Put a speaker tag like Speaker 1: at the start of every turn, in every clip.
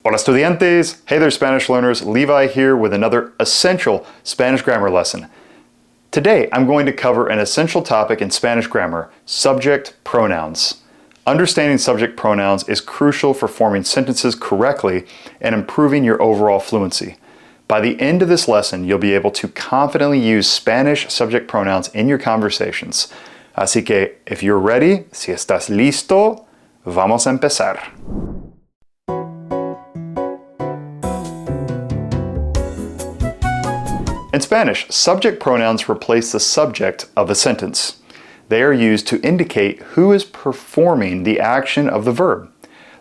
Speaker 1: Hola estudiantes! Hey there Spanish learners, Levi here with another essential Spanish grammar lesson. Today I'm going to cover an essential topic in Spanish grammar, subject pronouns. Understanding subject pronouns is crucial for forming sentences correctly and improving your overall fluency. By the end of this lesson, you'll be able to confidently use Spanish subject pronouns in your conversations. Así que, if you're ready, si estás listo, vamos a empezar. In Spanish, subject pronouns replace the subject of a sentence. They are used to indicate who is performing the action of the verb.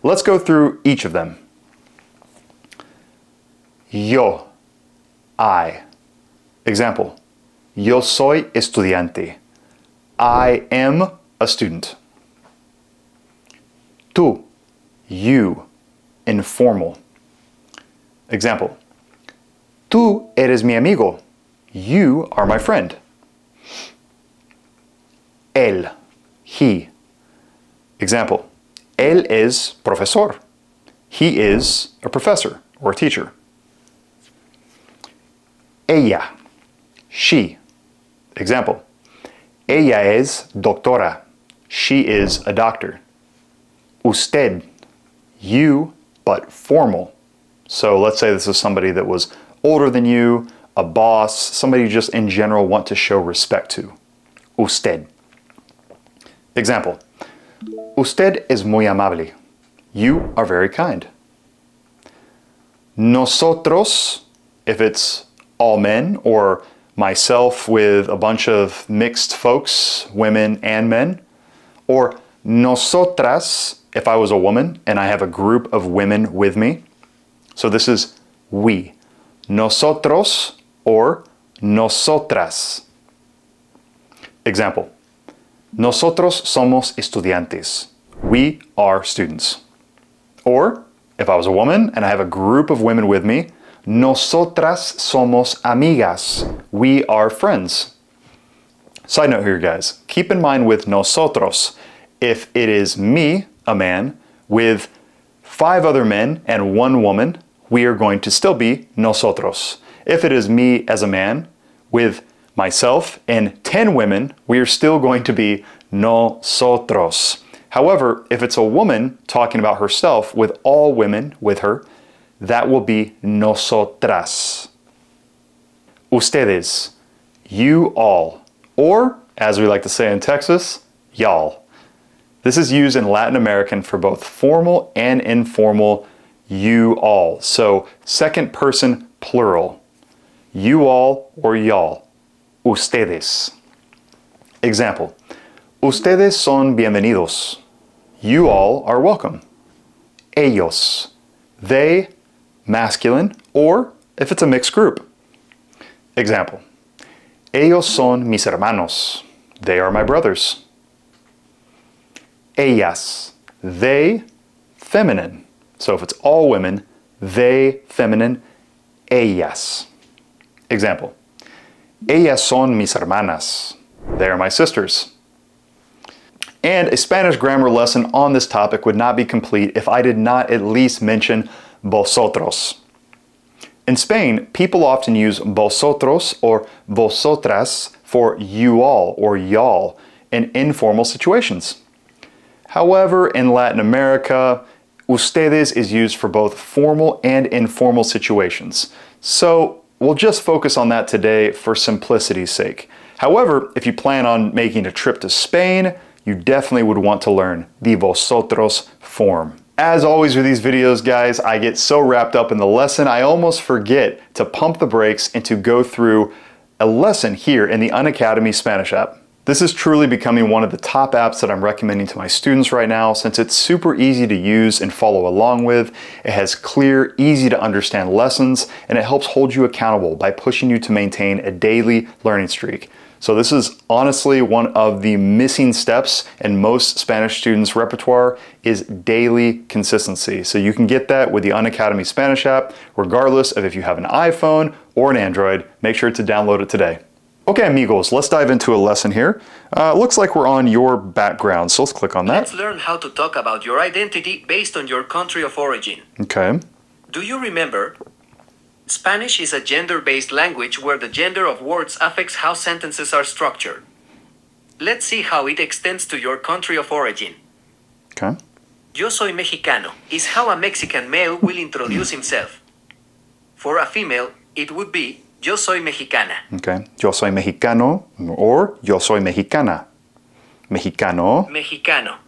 Speaker 1: Let's go through each of them. Yo, I. Example, yo soy estudiante. I am a student. Tú, you, informal. Example, tú eres mi amigo. You are my friend. Él, he. Example, él es profesor. He is a professor or a teacher. Ella, she. Example, ella es doctora. She is a doctor. Usted, you, but formal. So let's say this is somebody that was older than you, a boss, somebody you just in general want to show respect to. Usted. Example, usted es muy amable. You are very kind. Nosotros, if it's all men, or myself with a bunch of mixed folks, women and men. Or nosotras, if I was a woman and I have a group of women with me. So this is we. Nosotros or nosotras. Example, nosotros somos estudiantes. We are students. Or, if I was a woman and I have a group of women with me, nosotras somos amigas. We are friends. Side note here, guys. Keep in mind with nosotros, if it is me, a man, with 5 other men and 1 woman, we are going to still be nosotros. If it is me as a man with myself and 10 women, we are still going to be nosotros. However, if it's a woman talking about herself with all women with her, that will be nosotras. Ustedes, you all, or as we like to say in Texas, y'all. This is used in Latin American for both formal and informal you all. So second person plural. You all or y'all. Ustedes. Example. Ustedes son bienvenidos. You all are welcome. Ellos. They, masculine, or if it's a mixed group. Example. Ellos son mis hermanos. They are my brothers. Ellas. They, feminine. So if it's all women, they, feminine, ellas. Example, ellas son mis hermanas. They are my sisters. And a Spanish grammar lesson on this topic would not be complete if I did not at least mention vosotros. In Spain, people often use vosotros or vosotras for you all or y'all in informal situations. However, in Latin America, ustedes is used for both formal and informal situations. So we'll just focus on that today for simplicity's sake. However, if you plan on making a trip to Spain, you definitely would want to learn the vosotros form. As always with these videos, guys, I get so wrapped up in the lesson, I almost forget to pump the brakes and to go through a lesson here in the Unacademy Spanish app. This is truly becoming one of the top apps that I'm recommending to my students right now since it's super easy to use and follow along with. It has clear, easy to understand lessons, and it helps hold you accountable by pushing you to maintain a daily learning streak. So this is honestly one of the missing steps in most Spanish students' repertoire is daily consistency. So you can get that with the Unacademy Spanish app, regardless of if you have an iPhone or an Android. Make sure to download it today. Okay, amigos, let's dive into a lesson here. Looks like we're on your background, so let's click on that.
Speaker 2: Let's learn how to talk about your identity based on your country of origin.
Speaker 1: Okay.
Speaker 2: Do you remember? Spanish is a gender-based language where the gender of words affects how sentences are structured. Let's see how it extends to your country of origin.
Speaker 1: Okay.
Speaker 2: Yo soy mexicano is how a Mexican male will introduce himself. For a female, it would be yo soy mexicana.
Speaker 1: Okay. Yo soy mexicano or yo soy mexicana. Mexicano,
Speaker 2: Mexicano.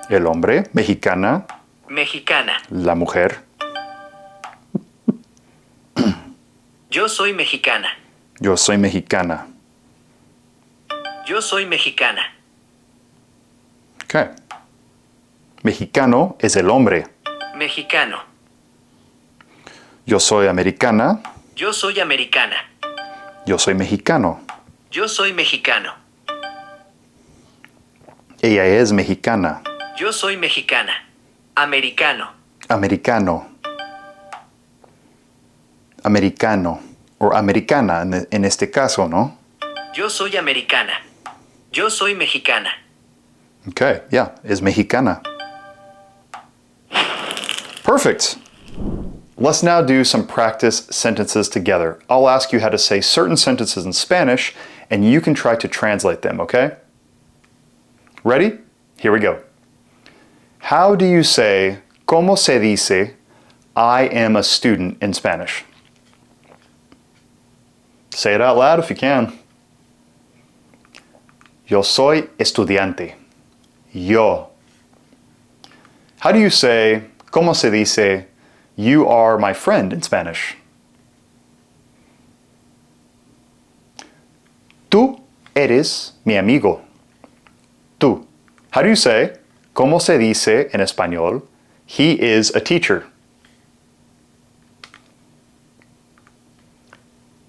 Speaker 1: el hombre. Mexicana,
Speaker 2: Mexicana.
Speaker 1: la mujer.
Speaker 2: Yo soy mexicana.
Speaker 1: Yo soy mexicana.
Speaker 2: Yo soy mexicana.
Speaker 1: Okay. Mexicano es el hombre.
Speaker 2: Mexicano.
Speaker 1: Yo soy americana.
Speaker 2: Yo soy americana.
Speaker 1: Yo soy mexicano.
Speaker 2: Yo soy mexicano.
Speaker 1: Ella es mexicana.
Speaker 2: Yo soy mexicana. Americano.
Speaker 1: Americano. Americano. O americana en este caso, ¿no?
Speaker 2: Yo soy americana. Yo soy mexicana.
Speaker 1: Okay, yeah, es mexicana. Perfect. Let's now do some practice sentences together. I'll ask you how to say certain sentences in Spanish, and you can try to translate them, okay? Ready? Here we go. How do you say, ¿cómo se dice, I am a student in Spanish? Say it out loud if you can. Yo soy estudiante. Yo. How do you say, ¿cómo se dice, you are my friend in Spanish? Tú eres mi amigo. Tú. How do you say, ¿cómo se dice en español, he is a teacher?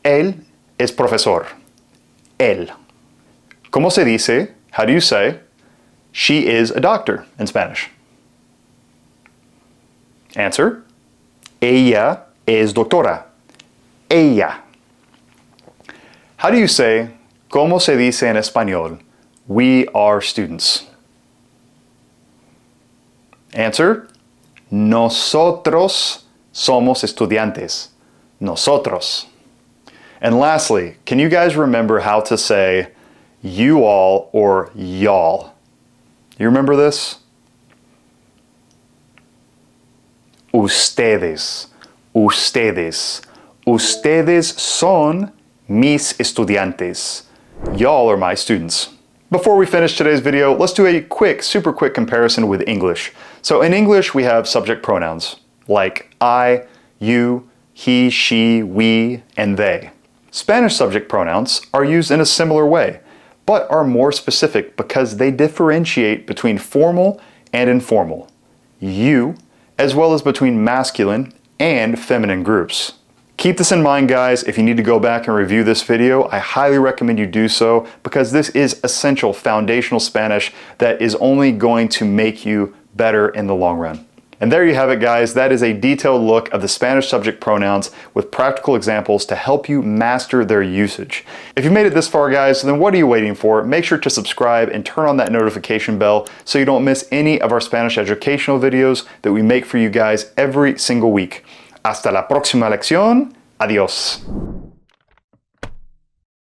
Speaker 1: Él es profesor. Él. ¿Cómo se dice, how do you say, she is a doctor in Spanish? Answer. Ella es doctora. Ella. How do you say, ¿cómo se dice en español, we are students? Answer. Nosotros somos estudiantes. Nosotros. And lastly, can you guys remember how to say you all or y'all? You remember this? Ustedes. Ustedes. Ustedes son mis estudiantes. Y'all are my students. Before we finish today's video, let's do a super quick comparison with English. So in English, we have subject pronouns like I, you, he, she, we, and they. Spanish subject pronouns are used in a similar way, but are more specific because they differentiate between formal and informal, you, as well as between masculine and feminine groups. Keep this in mind, guys. If you need to go back and review this video, I highly recommend you do so because this is essential foundational Spanish that is only going to make you better in the long run. And there you have it, guys. That is a detailed look of the Spanish subject pronouns with practical examples to help you master their usage. If you made it this far, guys, then what are you waiting for? Make sure to subscribe and turn on that notification bell so you don't miss any of our Spanish educational videos that we make for you guys every single week. Hasta la próxima lección. Adiós.